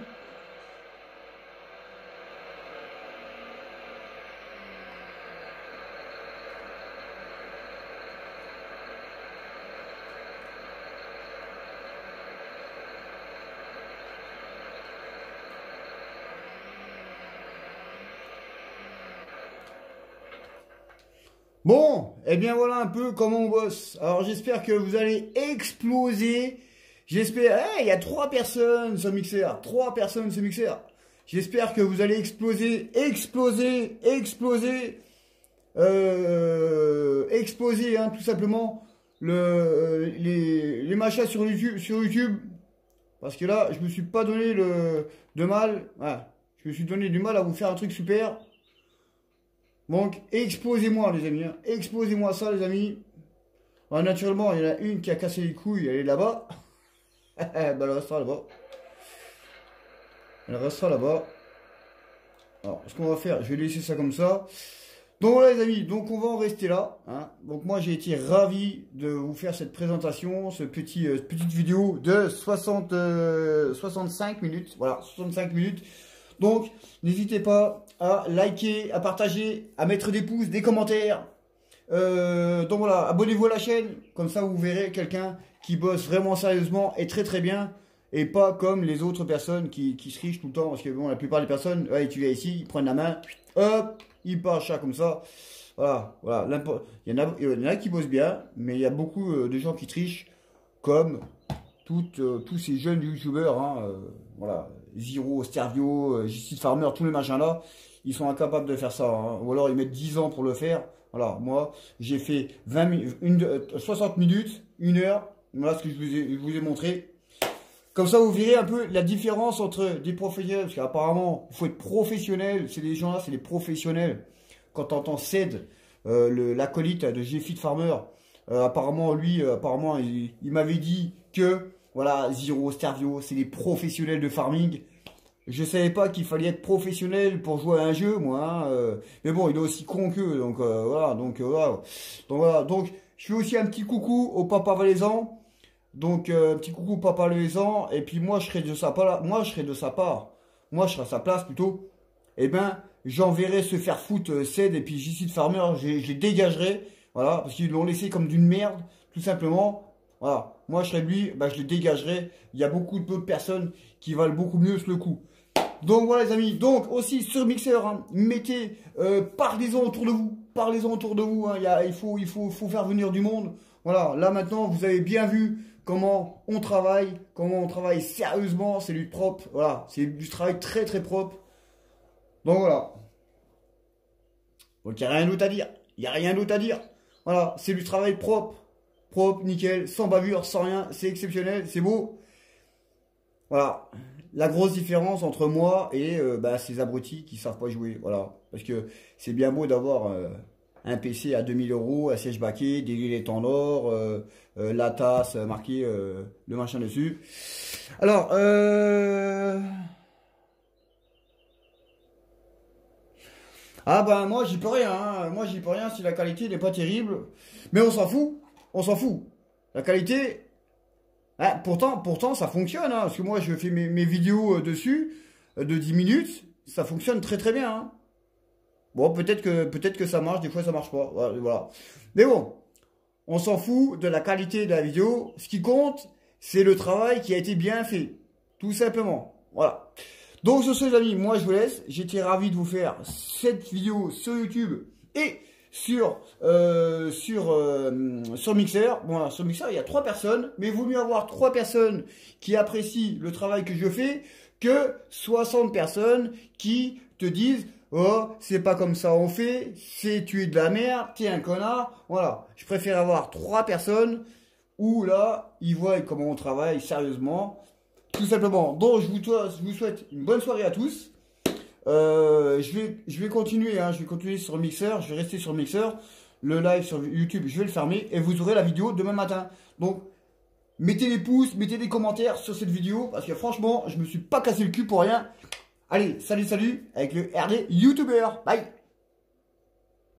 Bon, et bien voilà un peu comment on bosse. Alors j'espère que vous allez exploser. J'espère... il y a 3 personnes sur Mixer. 3 personnes sur Mixer. J'espère que vous allez exploser, exploser, hein, tout simplement, les machins sur YouTube. Parce que là, je me suis pas donné de mal. Voilà. Je me suis donné du mal à vous faire un truc super. Donc, exposez-moi, les amis. Hein. Exposez-moi ça, les amis. Alors, naturellement, il y en a une qui a cassé les couilles. Elle est là-bas. Bah, elle restera là-bas. Elle restera là-bas. Alors, ce qu'on va faire, je vais laisser ça comme ça. Donc, voilà, les amis. Donc, on va en rester là. Hein. Donc, moi, j'ai été ravi de vous faire cette présentation. Petite vidéo de 65 minutes. Voilà, 65 minutes. Donc, n'hésitez pas à liker, à partager, à mettre des pouces, des commentaires. Donc voilà, abonnez-vous à la chaîne. Comme ça, vous verrez quelqu'un qui bosse vraiment sérieusement et très très bien. Et pas comme les autres personnes qui se trichent tout le temps. Parce que bon, la plupart des personnes, ouais, tu viens ici, ils prennent la main, hop, ils partent ça comme ça. Voilà, voilà. Il y en a qui bossent bien, mais il y a beaucoup de gens qui trichent. Comme tous ces jeunes youtubeurs, hein, voilà, Zero, Stervio, J-Seed Farmer, tous les machins là, ils sont incapables de faire ça, hein, ou alors ils mettent 10 ans pour le faire. Voilà, moi j'ai fait 60 minutes, 1 heure, voilà ce que je vous ai montré. Comme ça vous verrez un peu la différence entre des professionnels, parce qu'apparemment il faut être professionnel, c'est des gens là, c'est des professionnels. Quand on entend Ced, l'acolyte de J-Seed Farmer, apparemment lui, il m'avait dit que voilà, Zero, Stervio, c'est des professionnels de farming. Je savais pas qu'il fallait être professionnel pour jouer à un jeu, moi. Hein, mais bon, il est aussi con qu'eux, donc voilà. Voilà. Donc voilà. Donc je fais aussi un petit coucou au papa valaisan. Donc petit coucou au papa valaisan. Et puis moi, je serai de sa part. Moi, je serai de sa part. Moi, je serai à sa place plutôt. Eh ben, j'enverrai se faire foutre Ced et puis J-Seed Farmer. Je les dégagerai. Voilà, parce qu'ils l'ont laissé comme d'une merde, tout simplement. Voilà, moi je serais lui, bah, je le dégagerai. Il y a beaucoup d'autres personnes qui valent beaucoup mieux le coup. Donc voilà les amis, donc aussi sur Mixer, hein, mettez, parlez-en autour de vous. Parlez-en autour de vous, hein, il faut faire venir du monde. Voilà, là maintenant vous avez bien vu comment on travaille sérieusement, c'est du propre. Voilà, c'est du travail très très propre. Donc voilà. Donc il n'y a rien d'autre à dire. Il n'y a rien d'autre à dire. Voilà, c'est du travail propre. Propre, nickel, sans bavure, sans rien, c'est exceptionnel, c'est beau. Voilà. la grosse différence entre moi et ces abrutis qui savent pas jouer. Voilà. Parce que c'est bien beau d'avoir un PC à 2000 €, un siège baquet, des lunettes en or, la tasse marquée le machin dessus. Alors, ah ben moi j'y peux rien, hein. Moi j'y peux rien si la qualité n'est pas terrible. Mais on s'en fout, on s'en fout. La qualité, hein, pourtant ça fonctionne, hein, parce que moi je fais mes vidéos dessus de 10 minutes, ça fonctionne très très bien, hein. Bon, peut-être que ça marche, des fois ça marche pas. Voilà. Mais bon, on s'en fout de la qualité de la vidéo. Ce qui compte, c'est le travail qui a été bien fait. Tout simplement. Voilà. Donc sur ce, les amis, moi je vous laisse. J'étais ravi de vous faire cette vidéo sur YouTube et sur Mixer. Bon, sur Mixer, il y a 3 personnes, mais il vaut mieux avoir 3 personnes qui apprécient le travail que je fais que 60 personnes qui te disent oh, c'est pas comme ça on fait, c'est tu es de la merde, t'es un connard. Voilà, je préfère avoir 3 personnes où là, ils voient comment on travaille sérieusement. Tout simplement. Donc, je vous souhaite une bonne soirée à tous. Je vais continuer, hein, je vais continuer sur Mixer, je vais rester sur Mixer. Le live sur YouTube, je vais le fermer et vous aurez la vidéo demain matin. Donc, mettez des pouces, mettez des commentaires sur cette vidéo parce que franchement, je me suis pas cassé le cul pour rien. Allez, salut, avec le RD YouTuber. Bye.